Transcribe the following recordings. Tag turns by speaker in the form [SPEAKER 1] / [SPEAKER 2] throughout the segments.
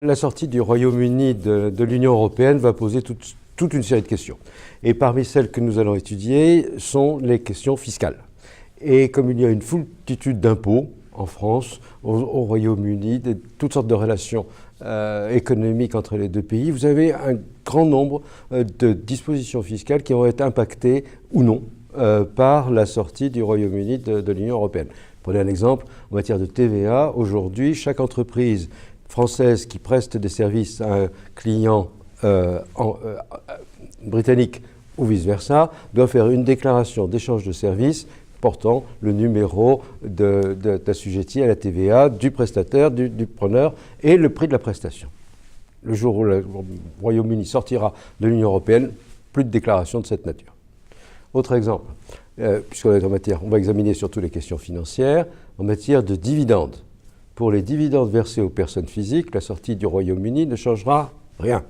[SPEAKER 1] La sortie du Royaume-Uni de l'Union européenne va poser toute une série de questions. Et parmi celles que nous allons étudier sont les questions fiscales. Et comme il y a une foultitude d'impôts en France, au Royaume-Uni, toutes sortes de relations économiques entre les deux pays, vous avez un grand nombre de dispositions fiscales qui vont être impactées ou non par la sortie du Royaume-Uni de l'Union européenne. Prenez un exemple, en matière de TVA, aujourd'hui, chaque entreprise française qui preste des services à un client britannique ou vice-versa doit faire une déclaration d'échange de services portant le numéro d'assujetti à la TVA du prestataire, du preneur et le prix de la prestation. Le jour où le Royaume-Uni sortira de l'Union européenne, plus de déclaration de cette nature. Autre exemple, puisqu'on est en matière, on va examiner surtout les questions financières, en matière de dividendes. Pour les dividendes versés aux personnes physiques, la sortie du Royaume-Uni ne changera rien.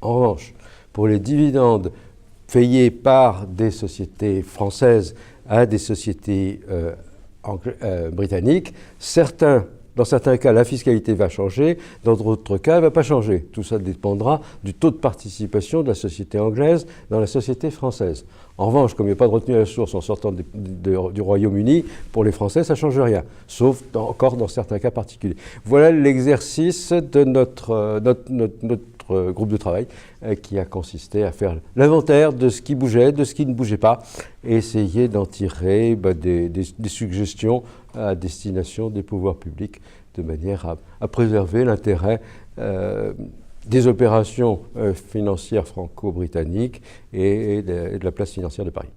[SPEAKER 1] En revanche, pour les dividendes payés par des sociétés françaises à des sociétés britanniques, dans certains cas, la fiscalité va changer, dans d'autres cas, elle ne va pas changer. Tout ça dépendra du taux de participation de la société anglaise dans la société française. En revanche, comme il n'y a pas de retenue à la source en sortant du Royaume-Uni, pour les Français, ça ne change rien, sauf encore dans certains cas particuliers. Voilà l'exercice de notre groupe de travail qui a consisté à faire l'inventaire de ce qui bougeait, de ce qui ne bougeait pas, et essayer d'en tirer des suggestions à destination des pouvoirs publics de manière à préserver l'intérêt des opérations financières franco-britanniques et de la place financière de Paris.